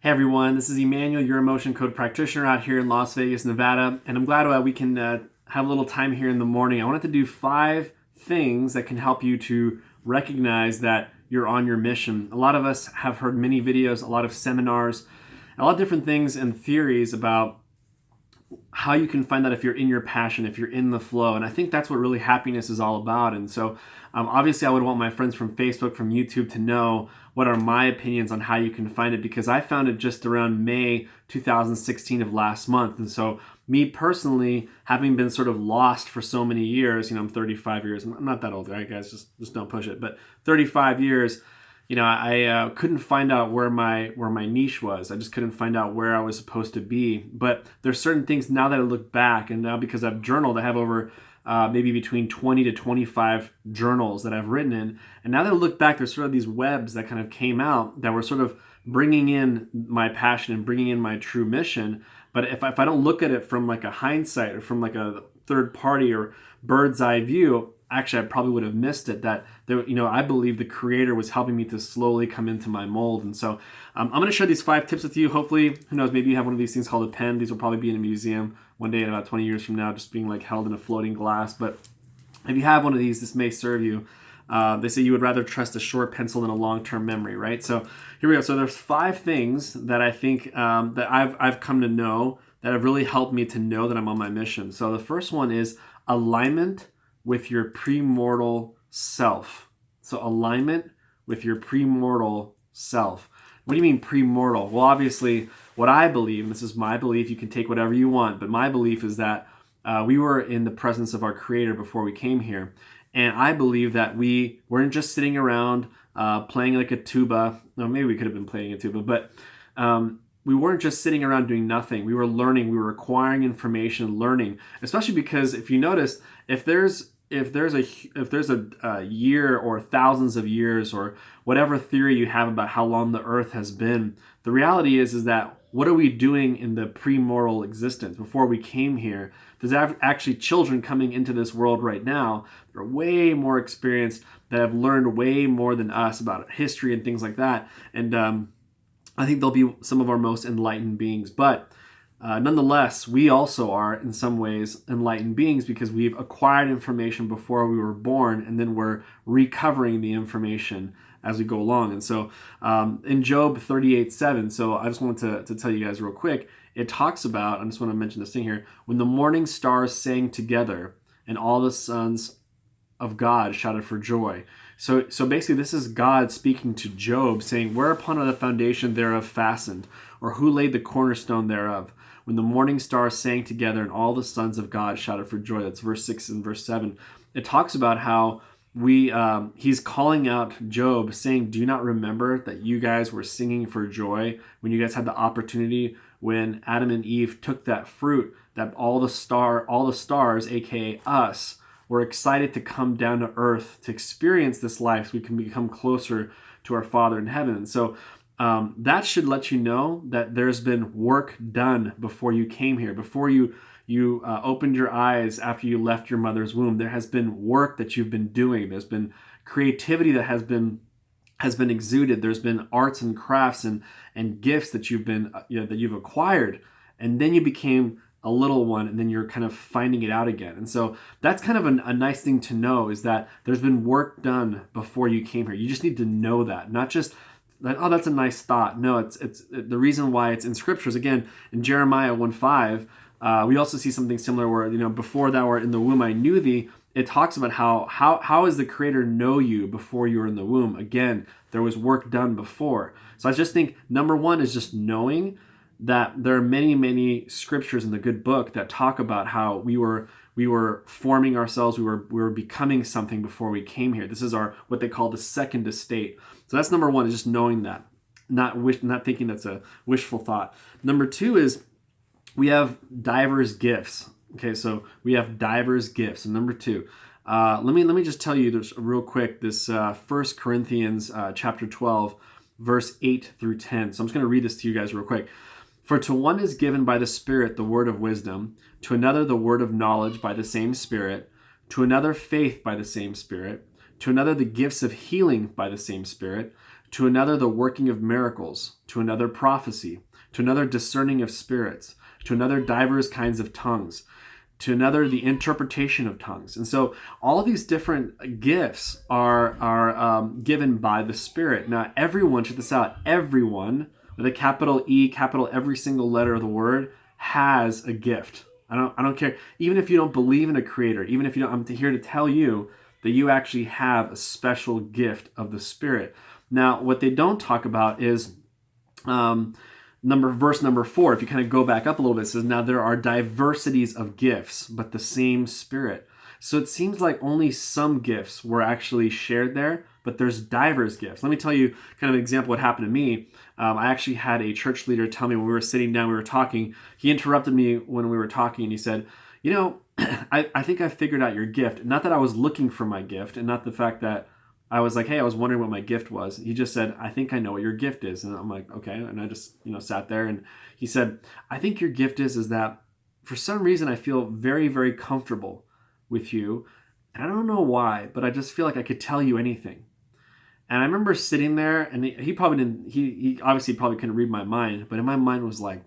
Hey everyone, this is Emmanuel, your emotion code practitioner out here in Las Vegas, Nevada, and I'm glad we can have a little time here in the morning. I wanted to do 5 things that can help you to recognize that you're on your mission. A lot of us have heard many videos, a lot of seminars, a lot of different things and theories about how you can find out if you're in your passion, if you're in the flow. And I think that's what really happiness is all about. And so obviously I would want my friends from Facebook, from YouTube to know what are my opinions on how you can find it, because I found it just around May 2016 of last month. And so me personally, having been sort of lost for so many years, I'm 35 years, I'm not that old, right guys, just don't push it, but 35 years, I couldn't find out where my niche was. I just couldn't find out where I was supposed to be. But there's certain things now that I look back, and now because I've journaled, I have over maybe between 20 to 25 journals that I've written in. And now that I look back, there's sort of these webs that kind of came out that were sort of bringing in my passion and bringing in my true mission. But if I don't look at it from like a hindsight or from like a third party or bird's eye view, actually I probably would have missed it. That there, I believe the creator was helping me to slowly come into my mold. And so I'm going to share these 5 tips with you. Hopefully, who knows, maybe you have one of these things called a pen. These will probably be in a museum one day in about 20 years from now, just being like held in a floating glass. But if you have one of these, this may serve you. They say you would rather trust a short pencil than a long-term memory, right? So here we go. So there's 5 things that I think that I've come to know that have really helped me to know that I'm on my mission. So the first one is alignment with your premortal self. So alignment with your premortal self. What do you mean premortal? Well, obviously, what I believe, and this is my belief, you can take whatever you want, but my belief is that we were in the presence of our Creator before we came here. And I believe that we weren't just sitting around playing like a tuba. No, maybe we could have been playing a tuba, but we weren't just sitting around doing nothing. We were learning. We were acquiring information, learning. Especially because if you notice, if there's a year or thousands of years or whatever theory you have about how long the Earth has been, the reality is that what are we doing in the premortal existence before we came here? There's actually children coming into this world right now that are way more experienced, that have learned way more than us about history and things like that. And I think they'll be some of our most enlightened beings. But nonetheless, we also are in some ways enlightened beings because we've acquired information before we were born, and then we're recovering the information as we go along. And so in Job 38:7, so I just wanted to tell you guys real quick, it talks about, I just want to mention this thing here, when the morning stars sang together and all the sons of God shouted for joy. So basically this is God speaking to Job saying, whereupon are the foundation thereof fastened, or who laid the cornerstone thereof? When the morning stars sang together and all the sons of God shouted for joy. That's verse 6 and verse 7. It talks about how he's calling out Job saying, do you not remember that you guys were singing for joy when you guys had the opportunity when Adam and Eve took that fruit, that all the stars, aka us, were excited to come down to earth to experience this life so we can become closer to our Father in heaven. And so that should let you know that there's been work done before you came here, before you opened your eyes after you left your mother's womb. There has been work that you've been doing. There's been creativity that has been exuded. There's been arts and crafts and gifts that you've acquired, and then you became a little one, and then you're kind of finding it out again. And so that's kind of a nice thing to know, is that there's been work done before you came here. You just need to know that, not just like, oh, that's a nice thought. No, it's the reason why it's in scriptures. Again, in Jeremiah 1:5, we also see something similar where, before thou art in the womb, I knew thee. It talks about how does the Creator know you before you were in the womb? Again, there was work done before. So I just think number one is just knowing that there are many, many scriptures in the good book that talk about how we were forming ourselves, we were becoming something before we came here. This is what they call the second estate. So that's number one, is just knowing that, not thinking that's a wishful thought. Number 2 is we have diverse gifts. Okay, so we have diverse gifts. And number 2, let me just tell you this real quick. This 1 Corinthians chapter 12, verse 8 through 10. So I'm just going to read this to you guys real quick. For to one is given by the Spirit the word of wisdom, to another the word of knowledge by the same Spirit, to another faith by the same Spirit, to another the gifts of healing by the same Spirit, to another the working of miracles, to another prophecy, to another discerning of spirits, to another divers kinds of tongues, to another the interpretation of tongues. And so all of these different gifts are given by the Spirit. Now everyone, check this out, everyone with a capital E, capital every single letter of the word, has a gift. I don't care. Even if you don't believe in a creator, even if you don't, I'm here to tell you that you actually have a special gift of the Spirit. Now, what they don't talk about is verse number 4. If you kind of go back up a little bit, it says, now there are diversities of gifts, but the same Spirit. So it seems like only some gifts were actually shared there, but there's diverse gifts. Let me tell you kind of an example what happened to me. I actually had a church leader tell me when we were sitting down, we were talking, he interrupted me when we were talking and he said, I think I figured out your gift. Not that I was looking for my gift and not the fact that I was like, hey, I was wondering what my gift was. He just said, I think I know what your gift is. And I'm like, okay. And I just, sat there and he said, I think your gift is that for some reason I feel very, very comfortable with you. And I don't know why, but I just feel like I could tell you anything. And I remember sitting there and he probably didn't, he obviously probably couldn't read my mind, but in my mind was like,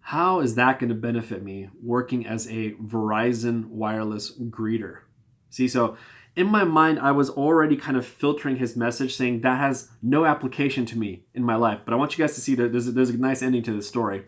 how is that going to benefit me working as a Verizon wireless greeter? See, so in my mind, I was already kind of filtering his message saying that has no application to me in my life. But I want you guys to see that there's a nice ending to this story.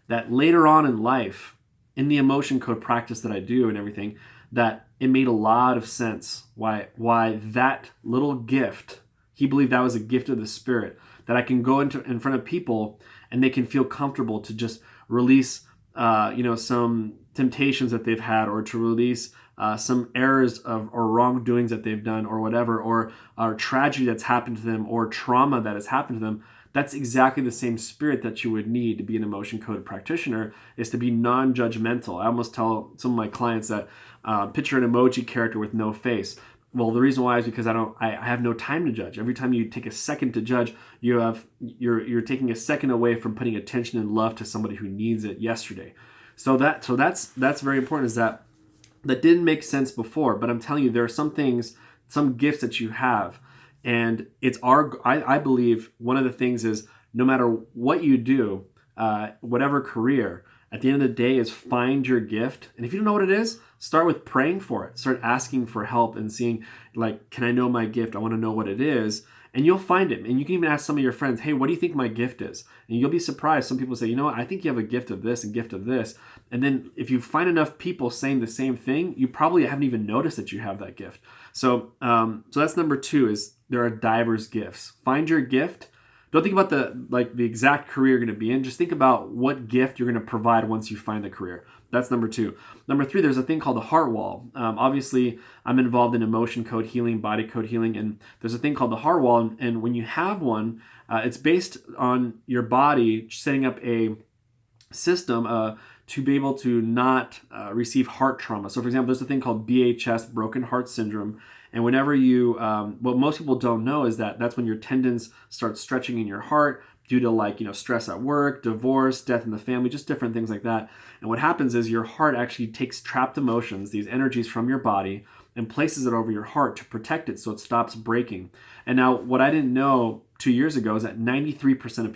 That later on in life, in the emotion code practice that I do and everything, that it made a lot of sense why that little gift, he believed that was a gift of the Spirit, that I can go in front of people and they can feel comfortable to just release some temptations that they've had, or to release some errors or wrongdoings that they've done, or whatever, or tragedy that's happened to them, or trauma that has happened to them. That's exactly the same spirit that you would need to be an emotion code practitioner, is to be non-judgmental. I almost tell some of my clients that picture an emoji character with no face. Well, the reason why is because I have no time to judge. Every time you take a second to judge, you're taking a second away from putting attention and love to somebody who needs it yesterday. So that's very important, is that didn't make sense before, but I'm telling you, there are some things, some gifts that you have, and I believe one of the things is, no matter what you do, whatever career, at the end of the day is find your gift. And if you don't know what it is, start with praying for it. Start asking for help and seeing, like, can I know my gift? I want to know what it is. And you'll find it. And you can even ask some of your friends, hey, what do you think my gift is? And you'll be surprised. Some people say, I think you have a gift of this and gift of this. And then if you find enough people saying the same thing, you probably haven't even noticed that you have that gift. So that's number 2, is there are diverse gifts. Find your gift. Don't think about the exact career you're going to be in. Just think about what gift you're going to provide once you find the career. That's number 2. Number 3, there's a thing called the heart wall. Obviously, I'm involved in emotion code healing, body code healing, and there's a thing called the heart wall. And when you have one, it's based on your body setting up a system to be able to not receive heart trauma. So, for example, there's a thing called BHS, broken heart syndrome. And whenever you, what most people don't know is that's when your tendons start stretching in your heart due to stress at work, divorce, death in the family, just different things like that. And what happens is your heart actually takes trapped emotions, these energies from your body, and places it over your heart to protect it so it stops breaking. And now what I didn't know 2 years ago is that 93% of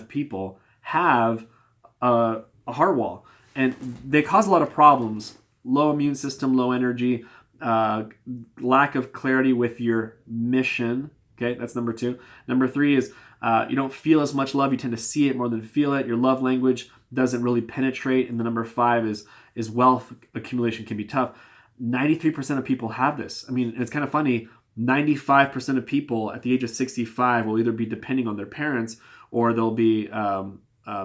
people have a heart wall. And they cause a lot of problems. Low immune system, low energy, lack of clarity with your mission. Okay, that's number 2. Number 3 is you don't feel as much love. You tend to see it more than feel it. Your love language doesn't really penetrate. And the number 5 is wealth accumulation can be tough. 93% of people have this. I mean, it's kind of funny. 95% of people at the age of 65 will either be depending on their parents or they'll be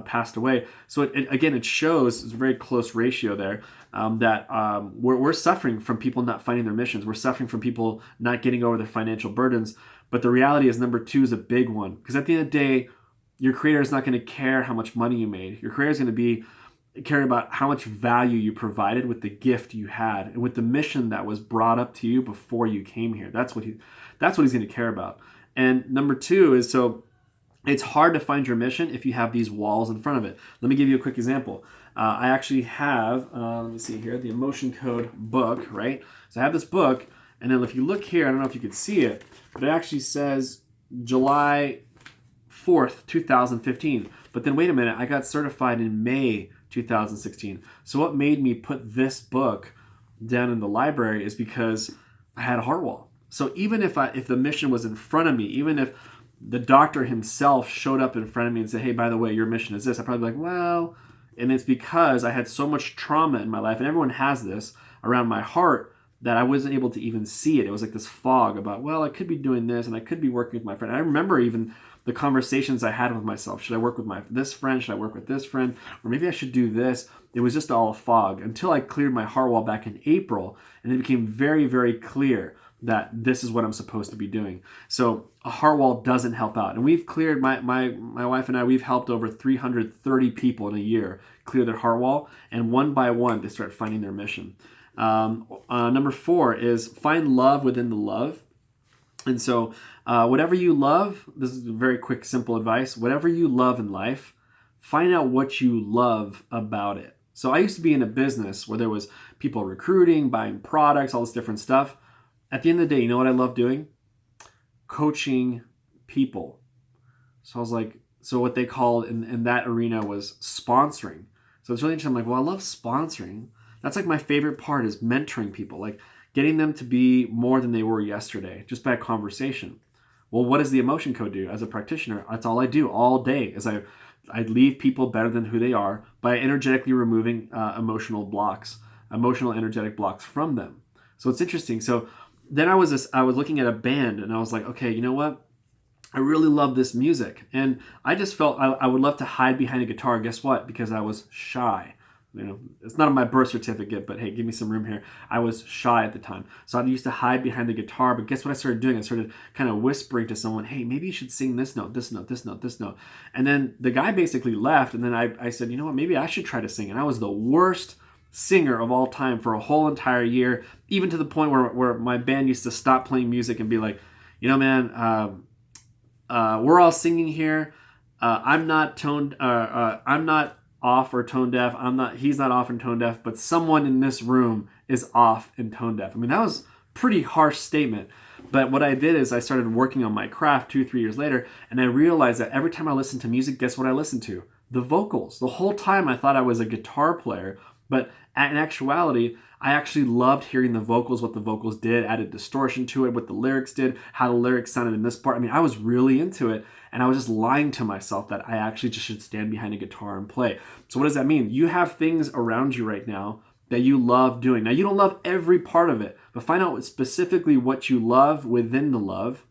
passed away. So it shows, it's a very close ratio there, that we're suffering from people not finding their missions. We're suffering from people not getting over their financial burdens. But the reality is number 2 is a big one, because at the end of the day, your creator is not going to care how much money you made. Your creator is going to be caring about how much value you provided with the gift you had and with the mission that was brought up to you before you came here. That's what he's going to care about. And number 2 is, so it's hard to find your mission if you have these walls in front of it. Let me give you a quick example. I actually have, let me see here, the Emotion Code book, right? So I have this book, And then if you look here, I don't know if you could see it, but it actually says July 4th, 2015. But then wait a minute, I got certified in May 2016. So what made me put this book down in the library is because I had a heart wall. So even if the mission was in front of me, even if the doctor himself showed up in front of me and said, hey, by the way, your mission is this, I'd probably be like, well, and it's because I had so much trauma in my life, and everyone has this around my heart, that I wasn't able to even see it. It was like this fog about, well, I could be doing this and I could be working with my friend. I remember even the conversations I had with myself. Should I work with this friend? Should I work with this friend? Or maybe I should do this. It was just all a fog until I cleared my heart wall back in April, and it became very, very clear that this is what I'm supposed to be doing. So a heart wall doesn't help out. And we've cleared, my wife and I, we've helped over 330 people in a year clear their heart wall, and one by one they start finding their mission. Number 4 is find love within the love. And so whatever you love, this is very quick, simple advice. Whatever you love in life, find out what you love about it. So I used to be in a business where there was people recruiting, buying products, all this different stuff. At the end of the day, you know what I love doing? Coaching people. So I was like, so what they called in that arena was sponsoring. So it's really interesting. I'm like, well, I love sponsoring. That's like my favorite part is mentoring people, like getting them to be more than they were yesterday, just by a conversation. Well, what does the emotion code do? As a practitioner, that's all I do all day is I leave people better than who they are by energetically removing emotional energetic blocks from them. So it's interesting. So then I was looking at a band and I was like, okay, you know what? I really love this music. And I just felt I would love to hide behind a guitar. Guess what? Because I was shy. You know, it's not on my birth certificate, but hey, give me some room here. I was shy at the time. So I used to hide behind the guitar, but guess what I started doing? I started kind of whispering to someone, hey, maybe you should sing this note, this note, this note, this note. And then the guy basically left, and then I said, you know what, maybe I should try to sing. And I was the worst singer of all time for a whole entire year, even to the point where my band used to stop playing music and be like, you know, man, we're all singing here. I'm not off or tone deaf. He's not off and tone deaf, but someone in this room is off and tone deaf. I mean, that was a pretty harsh statement. But what I did is I started working on my craft 2-3 years later, and I realized that every time I listened to music, guess what I listened to? The vocals. The whole time I thought I was a guitar player, but in actuality, I actually loved hearing the vocals, what the vocals did, added distortion to it, what the lyrics did, how the lyrics sounded in this part. I mean, I was really into it, and I was just lying to myself that I actually just should stand behind a guitar and play. So what does that mean? You have things around you right now that you love doing. Now, you don't love every part of it, but find out specifically what you love within the love.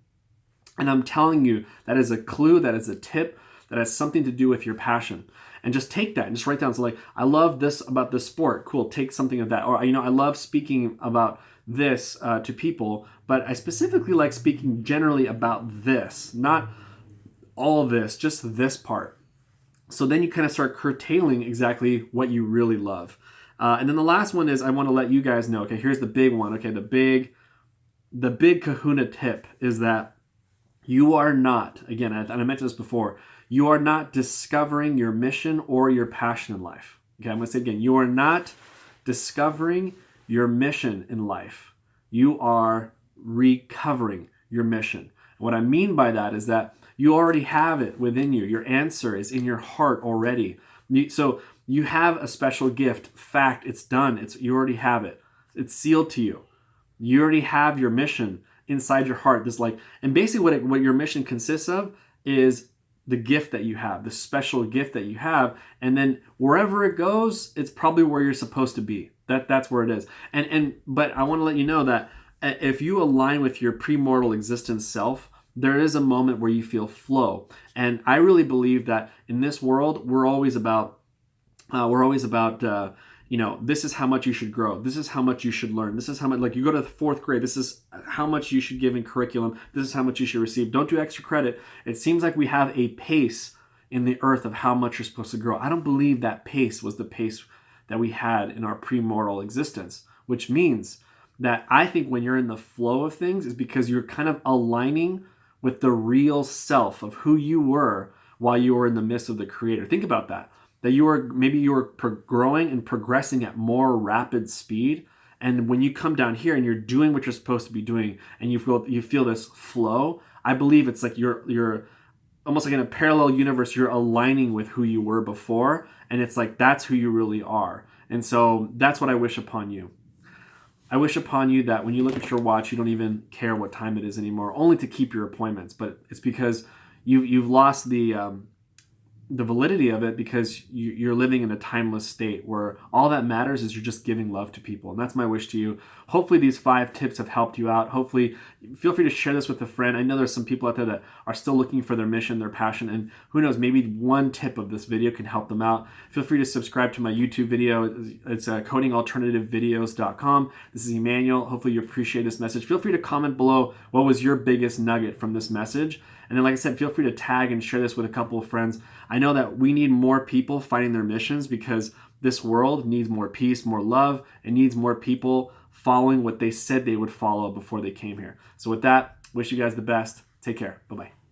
And I'm telling you, that is a clue, that is a tip, that has something to do with your passion. And just take that and just write down. So like, I love this about this sport. Cool, take something of that. Or, you know, I love speaking about this to people, but I specifically like speaking generally about this, not all of this, just this part. So then you kind of start curtailing exactly what you really love. And then the last one is I want to let you guys know, okay, here's the big one. Okay, the big kahuna tip is that you are not, again, and I mentioned this before, you are not discovering your mission or your passion in life. Okay, I'm going to say it again. You are not discovering your mission in life. You are recovering your mission. What I mean by that is that you already have it within you. Your answer is in your heart already. So you have a special gift. Fact, it's done. You already have it. It's sealed to you. You already have your mission inside your heart. And basically what your mission consists of is the gift that you have, the special gift that you have, and then wherever it goes, it's probably where you're supposed to be. That's where it is. But I want to let you know that if you align with your premortal existence self, there is a moment where you feel flow. And I really believe that in this world, we're always about this is how much you should grow. This is how much you should learn. This is how much, like you go to the 4th grade, this is how much you should give in curriculum. This is how much you should receive. Don't do extra credit. It seems like we have a pace in the earth of how much you're supposed to grow. I don't believe that pace was the pace that we had in our premortal existence, which means that I think when you're in the flow of things is because you're kind of aligning with the real self of who you were while you were in the midst of the Creator. Think about that. That you were growing and progressing at more rapid speed, And when you come down here and you're doing what you're supposed to be doing, and you feel this flow, I believe it's like you're almost like in a parallel universe, you're aligning with who you were before, and it's like that's who you really are. And so that's what I wish upon you. I wish upon you that when you look at your watch, you don't even care what time it is anymore, only to keep your appointments. But it's because you've lost the validity of it, because you're living in a timeless state where all that matters is you're just giving love to people. And that's my wish to you. Hopefully these 5 tips have helped you out. Hopefully, feel free to share this with a friend. I know there's some people out there that are still looking for their mission, their passion, and who knows, maybe one tip of this video can help them out. Feel free to subscribe to my YouTube video. It's codingalternativevideos.com. This is Emmanuel. Hopefully you appreciate this message. Feel free to comment below what was your biggest nugget from this message. And then, like I said, feel free to tag and share this with a couple of friends. I know that we need more people finding their missions, because this world needs more peace, more love, and needs more people following what they said they would follow before they came here. So with that, wish you guys the best. Take care. Bye-bye.